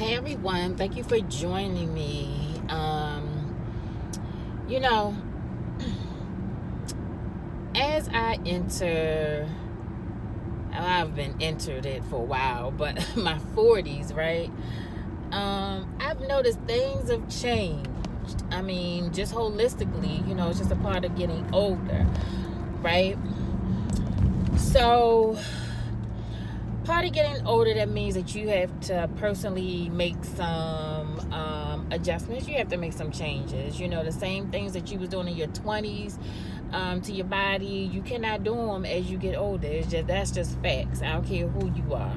Hey everyone, thank you for joining me. You know, as I enter, I've been entered it for a while, but my 40s, right? I've noticed things have changed. I mean, just holistically, it's just a part of getting older, right? So, part of getting older, that means that you have to personally make some adjustments. You have to make some changes. The same things that you was doing in your 20s to your body, you cannot do them as you get older. That's just facts. I don't care who you are.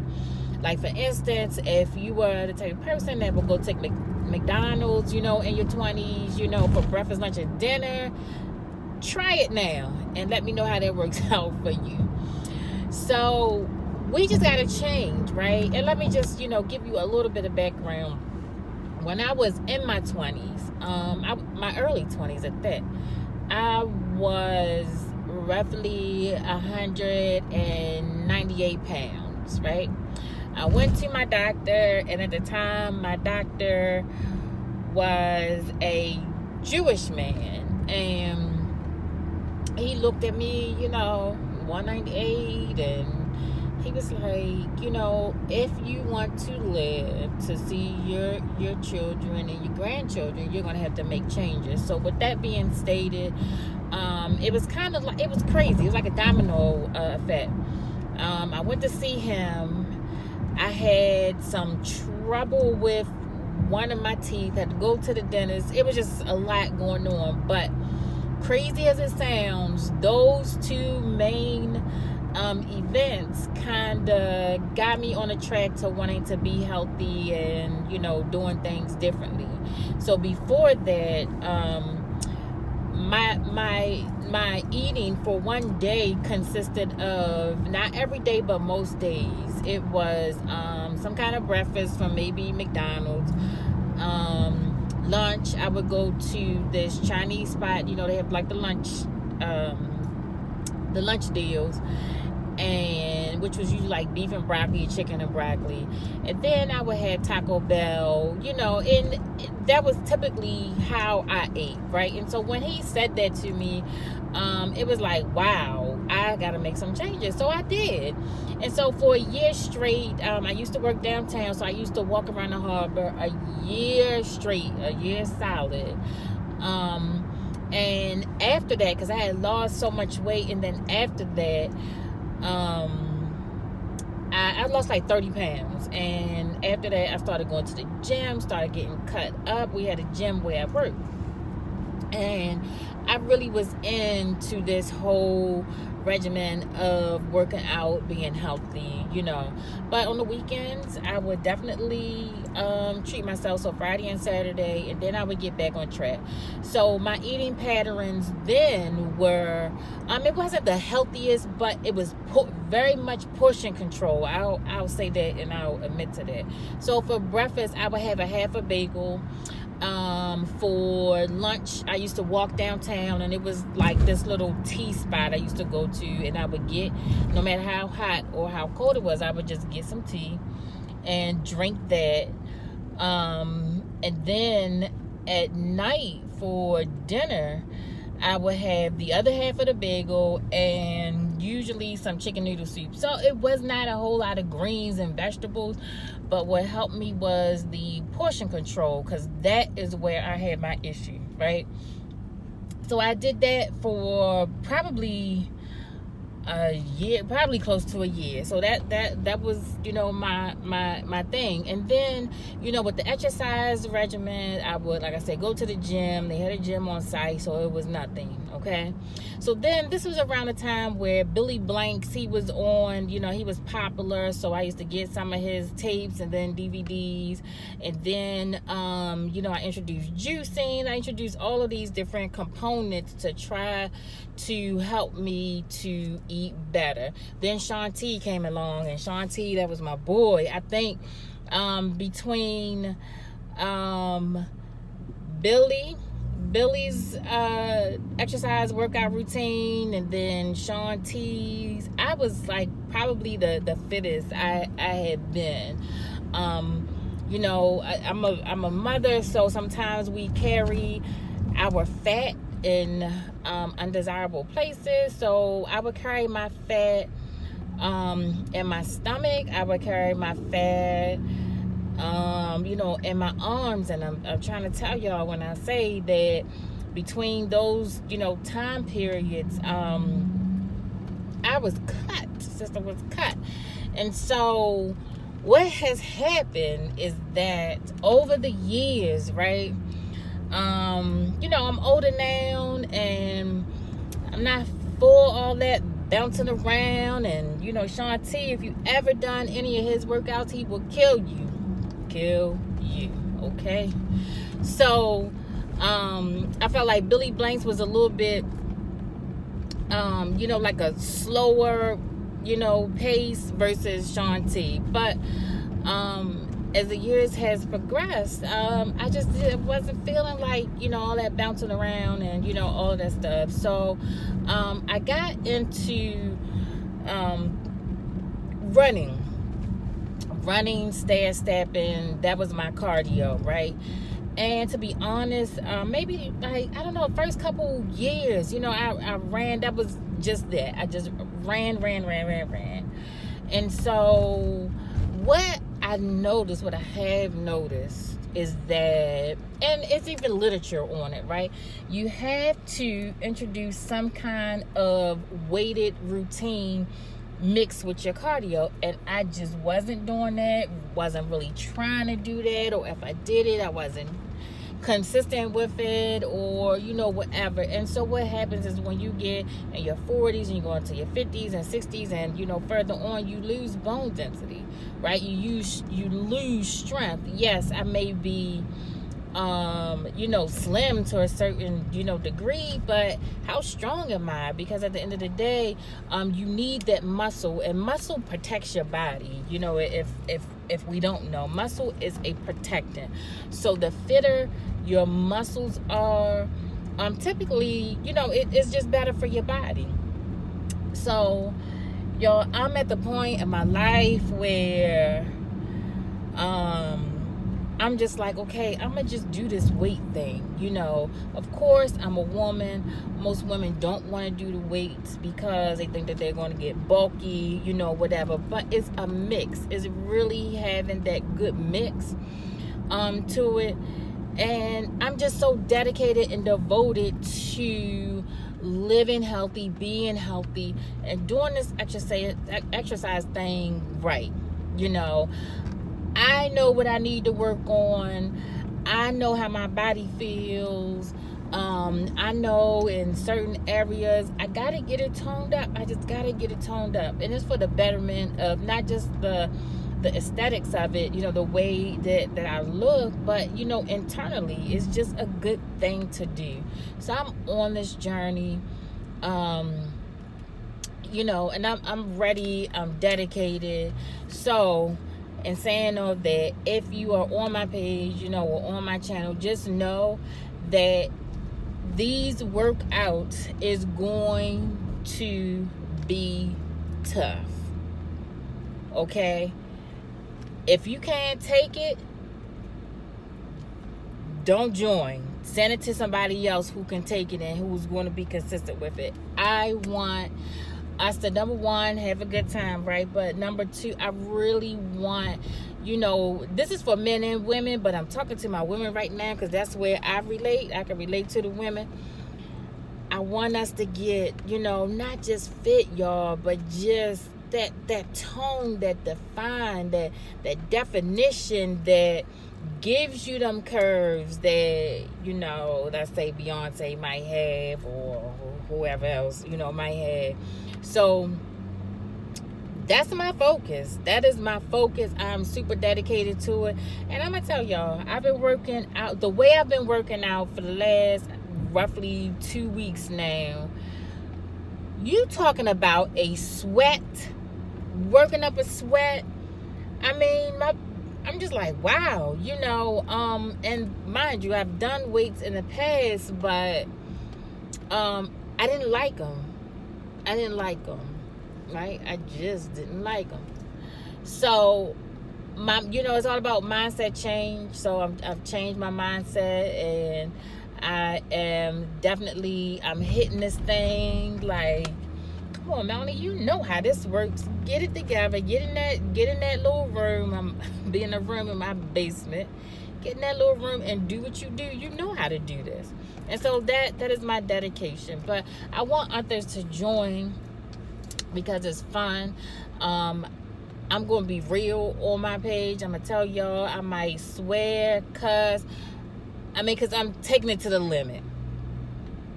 Like, for instance, if you were the type of person that would go take McDonald's, in your 20s, for breakfast, lunch, and dinner, try it now and let me know how that works out for you. So we just got to change, right? And let me just, give you a little bit of background. When I was in my 20s, my early 20s at that, I was roughly 198 pounds, right? I went to my doctor, and at the time, my doctor was a Jewish man, and he looked at me, 198, and he was like, if you want to live to see your children and your grandchildren, you're going to have to make changes. So with that being stated, it was kind of like, it was crazy. It was like a domino effect. I went to see him. I had some trouble with one of my teeth. Had to go to the dentist. It was just a lot going on. But crazy as it sounds, those two main events kind of got me on a track to wanting to be healthy and doing things differently. So before that, my eating for one day consisted of, not every day but most days, it was some kind of breakfast from maybe McDonald's. Lunch, I would go to this Chinese spot. They have like the lunch deals, and which was usually like beef and broccoli, chicken and broccoli. And then I would have Taco Bell, and that was typically how I ate, right? And so when he said that to me, it was like, wow, I gotta make some changes. So I did. And so for a year straight, I used to work downtown, so I used to walk around the harbor a year straight, a year solid. And after that, because I had lost so much weight, and then after that, I lost like 30 pounds. And after that, I started going to the gym, started getting cut up. We had a gym where I worked. And I really was into this whole regimen of working out, being healthy, But on the weekends, I would definitely treat myself. So Friday and Saturday, and then I would get back on track. So my eating patterns then were, it wasn't the healthiest, but it was very much portion control. I'll say that, and I'll admit to that. So for breakfast, I would have a half a bagel. For lunch, I used to walk downtown, and it was like this little tea spot I used to go to, and I would get, no matter how hot or how cold it was, I would just get some tea and drink that. And then at night for dinner, I would have the other half of the bagel and usually some chicken noodle soup. So it was not a whole lot of greens and vegetables, but what helped me was the portion control, because that is where I had my issue, right? So I did that for probably a year, probably close to a year. So that was my thing. And then with the exercise regimen, I would, like I said, go to the gym. They had a gym on site, so it was nothing. Okay, so then this was around the time where Billy Blanks, he was on, he was popular, so I used to get some of his tapes and then DVDs. And then I introduced juicing. I introduced all of these different components to try to help me to eat better. Then Sean T came along, and Sean T, that was my boy. I think between Billy's exercise workout routine and then Sean T's, I was like probably the fittest I had been. You know, I'm a mother, so sometimes we carry our fat in undesirable places. So I would carry my fat in my stomach. I would carry my fat you know, in my arms. And I'm trying to tell y'all, when I say that between those, you know, time periods, I was cut. Sister was cut. And so what has happened is that over the years, right, you know, I'm older now, and I'm not for all that bouncing around. And, you know, Sean T, if you ever done any of his workouts, he will kill you. Okay? So, I felt like Billy Blanks was a little bit, you know, like a slower, you know, pace versus Sean T. But, as the years has progressed, I just wasn't feeling like, you know, all that bouncing around and, you know, all of that stuff. So, I got into, running, stair-stepping. That was my cardio, right? And to be honest, maybe like, I don't know, first couple years, you know, I ran. That was just that. I just ran. And so what I have noticed is that, and it's even literature on it, right? You have to introduce some kind of weighted routine mixed with your cardio, and I just wasn't doing that, wasn't really trying to do that, or if I did it, I wasn't consistent with it, or, you know, whatever. And so what happens is, when you get in your 40s and you go into your 50s and 60s, and, you know, further on, you lose bone density, right? You lose strength. Yes, I may be you know, slim to a certain, you know, degree, but how strong am I? Because at the end of the day, you need that muscle, and muscle protects your body. You know, if we don't know, muscle is a protectant. So the fitter your muscles are, typically, you know, it's just better for your body. So, y'all, I'm at the point in my life where I'm just like, okay, I'm gonna just do this weight thing. You know, of course, I'm a woman. Most women don't want to do the weights because they think that they're going to get bulky, you know, whatever. But it's a mix. It's really having that good mix to it. And I'm just so dedicated and devoted to living healthy, being healthy, and doing this exercise thing right. You know, I know what I need to work on. I know how my body feels. I know in certain areas I gotta get it toned up. I just gotta get it toned up, and it's for the betterment of not just the aesthetics of it, you know, the way that I look, but, you know, internally, it's just a good thing to do. So I'm on this journey, you know, and I'm ready. I'm dedicated. So, in saying all that, if you are on my page, you know, or on my channel, just know that these workouts is going to be tough. Okay? If you can't take it, don't join. Send it to somebody else who can take it and who's going to be consistent with it. I want us to, number one, have a good time, right? But number two, I really want, you know, this is for men and women, but I'm talking to my women right now because that's where I relate. I can relate to the women. I want us to get, you know, not just fit, y'all, but just that tone, that define, that definition that gives you them curves that, you know, let's say Beyonce might have, or whoever else, you know, might have. So that's my focus. That is my focus. I'm super dedicated to it. And I'm gonna tell y'all, I've been working out the way I've been working out for the last roughly 2 weeks now. You talking about a sweat, working up a sweat. I mean, I'm just like, wow, you know, and mind you, I've done weights in the past, but I didn't like them. Right? I just didn't like them. So it's all about mindset change. So I've changed my mindset, and I am definitely, I'm hitting this thing like, come on, Melanie, you know how this works. Get it together. Get in that little room. I'm be in a room in my basement. Get in that little room and do what you do. You know how to do this. And so that is my dedication. But I want others to join because it's fun. I'm going to be real on my page. I'm going to tell y'all, I might swear, cuss. Because I'm taking it to the limit.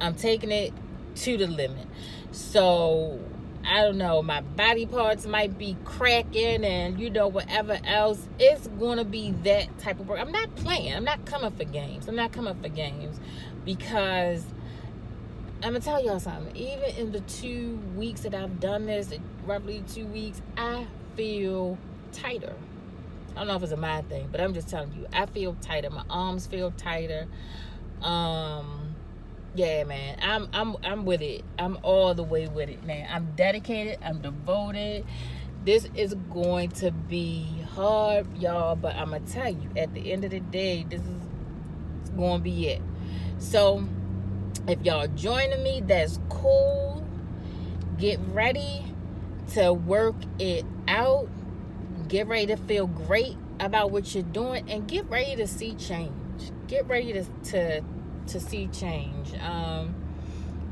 I'm taking it to the limit. So, I don't know, my body parts might be cracking and, whatever else. It's going to be that type of work. I'm not playing. I'm not coming for games. Because I'm going to tell y'all something. Even in the 2 weeks that I've done this, roughly 2 weeks, I feel tighter. I don't know if it's a mind thing, but I'm just telling you, I feel tighter. My arms feel tighter. Yeah, man, I'm with it. I'm all the way with it, man. I'm dedicated. I'm devoted. This is going to be hard, y'all, but I'm gonna tell you, at the end of the day, this is gonna be it. So, if y'all joining me, that's cool. Get ready to work it out. Get ready to feel great about what you're doing, and get ready to see change. Get ready to see change.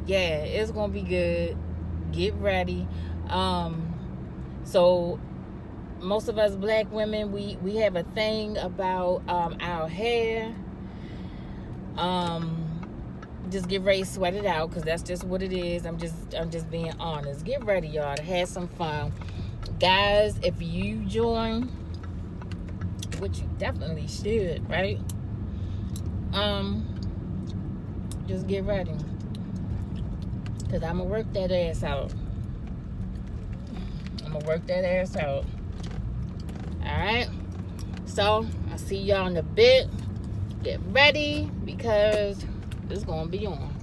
Yeah, it's gonna be good. Get ready. So most of us black women, we have a thing about our hair. Just get ready to sweat it out, because that's just what it is. I'm just being honest. Get ready, y'all, to have some fun. Guys, if you join, which you definitely should, right? Just get ready, because I'm gonna work that ass out. Alright, so I'll see y'all in a bit. Get ready, because it's gonna be on.